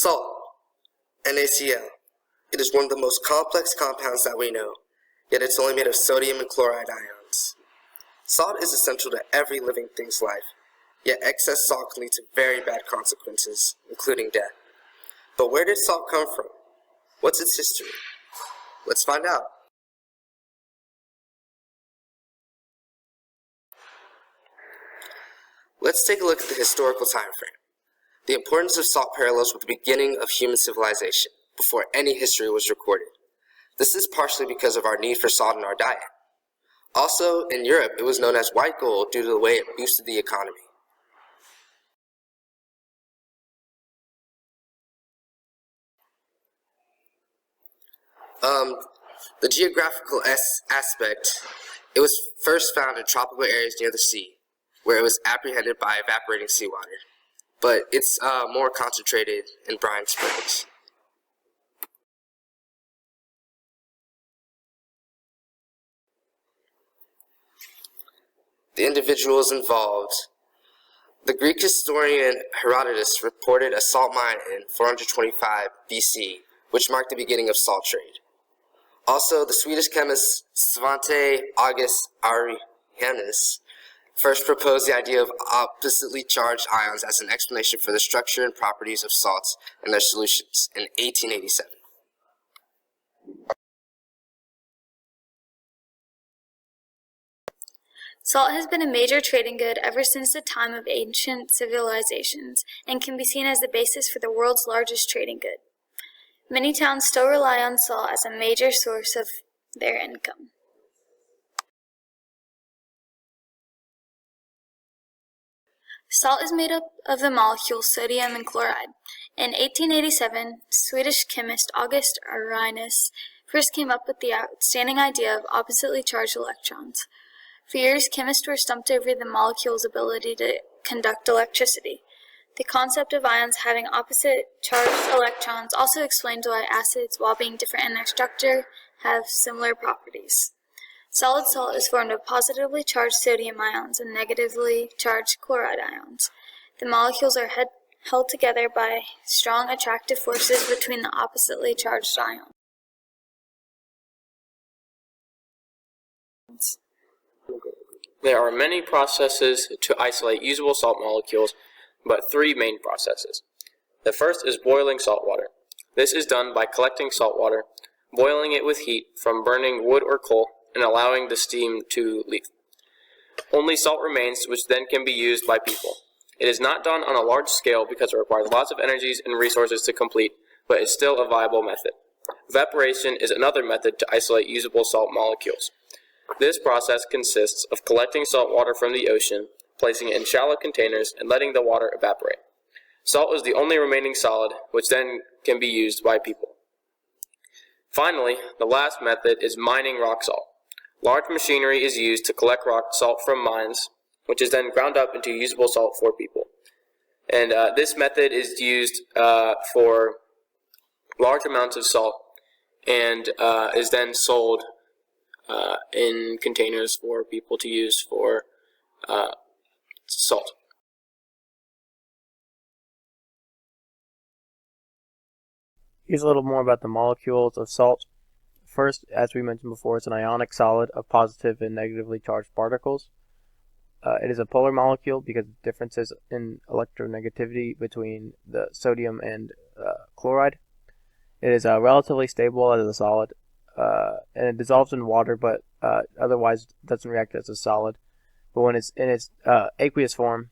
Salt, NaCl. It is one of the most complex compounds that we know, yet it's only made of sodium and chloride ions. Salt is essential to every living thing's life, yet excess salt can lead to very bad consequences, including death. But where did salt come from? What's its history? Let's find out. Let's take a look at the historical time frame. The importance of salt parallels with the beginning of human civilization, before any history was recorded. This is partially because of our need for salt in our diet. Also, in Europe, it was known as white gold due to the way it boosted the economy. The geographical aspect, it was first found in tropical areas near the sea, where it was apprehended by evaporating seawater. But it's more concentrated in brine springs. The individuals involved. The Greek historian Herodotus reported a salt mine in 425 BC, which marked the beginning of salt trade. Also, the Swedish chemist Svante August Arrhenius first proposed the idea of oppositely charged ions as an explanation for the structure and properties of salts and their solutions in 1887. Salt has been a major trading good ever since the time of ancient civilizations and can be seen as the basis for the world's largest trading good. Many towns still rely on salt as a major source of their income. Salt is made up of the molecules sodium and chloride. In 1887, Swedish chemist August Arrhenius first came up with the outstanding idea of oppositely charged electrons. For years, chemists were stumped over the molecule's ability to conduct electricity. The concept of ions having opposite charged electrons also explains why acids, while being different in their structure, have similar properties. Solid salt is formed of positively charged sodium ions and negatively charged chloride ions. The molecules are held together by strong attractive forces between the oppositely charged ions. There are many processes to isolate usable salt molecules, but three main processes. The first is boiling salt water. This is done by collecting salt water, boiling it with heat from burning wood or coal, and allowing the steam to leave. Only salt remains, which then can be used by people. It is not done on a large scale because it requires lots of energies and resources to complete, but is still a viable method. Evaporation is another method to isolate usable salt molecules. This process consists of collecting salt water from the ocean, placing it in shallow containers, and letting the water evaporate. Salt is the only remaining solid, which then can be used by people. Finally, the last method is mining rock salt. Large machinery is used to collect rock salt from mines, which is then ground up into usable salt for people. And this method is used for large amounts of salt and is then sold in containers for people to use for salt. Here's a little more about the molecules of salt. First, as we mentioned before, it's an ionic solid of positive and negatively charged particles. It is a polar molecule because of differences in electronegativity between the sodium and chloride. It is relatively stable as a solid, and it dissolves in water, but otherwise doesn't react as a solid. But when it's in its aqueous form,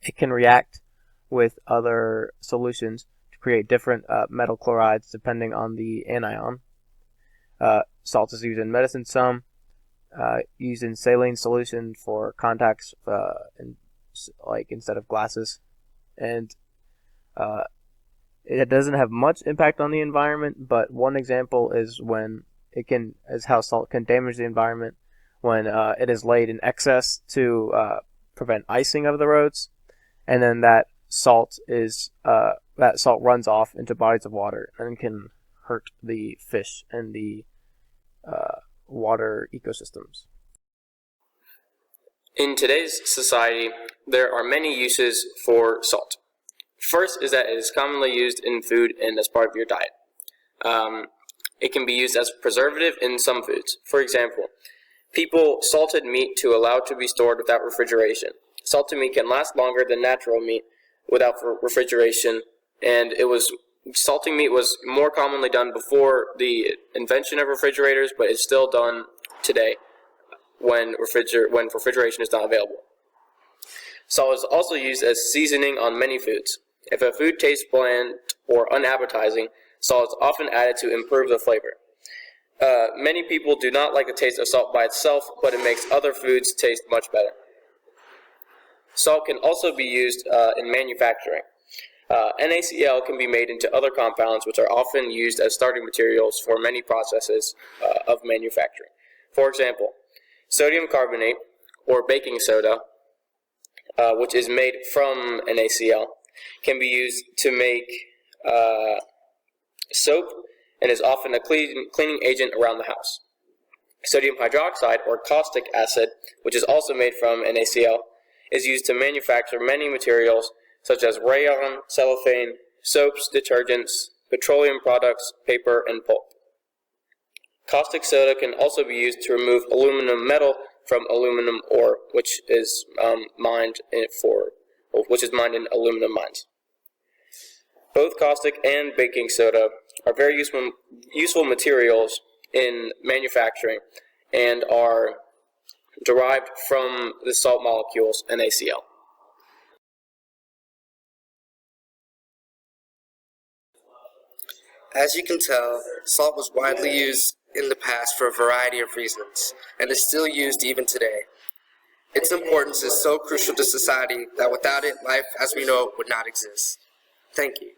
it can react with other solutions to create different metal chlorides depending on the anion. Salt is used in medicine some, used in saline solution for contacts, like instead of glasses, and it doesn't have much impact on the environment. But one example is how salt can damage the environment when it is laid in excess to prevent icing of the roads, and then that salt runs off into bodies of water and can hurt the fish and the water ecosystems. In today's society, there are many uses for salt. First is that it is commonly used in food and as part of your diet. It can be used as a preservative in some foods. For example, people salted meat to allow it to be stored without refrigeration. Salted meat can last longer than natural meat without refrigeration, and salting meat was more commonly done before the invention of refrigerators, but it's still done today when refrigeration is not available. Salt is also used as seasoning on many foods. If a food tastes bland or unappetizing, salt is often added to improve the flavor. Many people do not like the taste of salt by itself, but it makes other foods taste much better. Salt can also be used in manufacturing. NaCl can be made into other compounds, which are often used as starting materials for many processes of manufacturing. For example, sodium carbonate, or baking soda, which is made from NaCl, can be used to make soap and is often a cleaning agent around the house. Sodium hydroxide, or caustic acid, which is also made from NaCl, is used to manufacture many materials such as rayon, cellophane, soaps, detergents, petroleum products, paper, and pulp. Caustic soda can also be used to remove aluminum metal from aluminum ore, which is mined in aluminum mines. Both caustic and baking soda are very useful materials in manufacturing and are derived from the salt molecules NaCl. As you can tell, salt was widely used in the past for a variety of reasons, and is still used even today. Its importance is so crucial to society that without it, life as we know it would not exist. Thank you.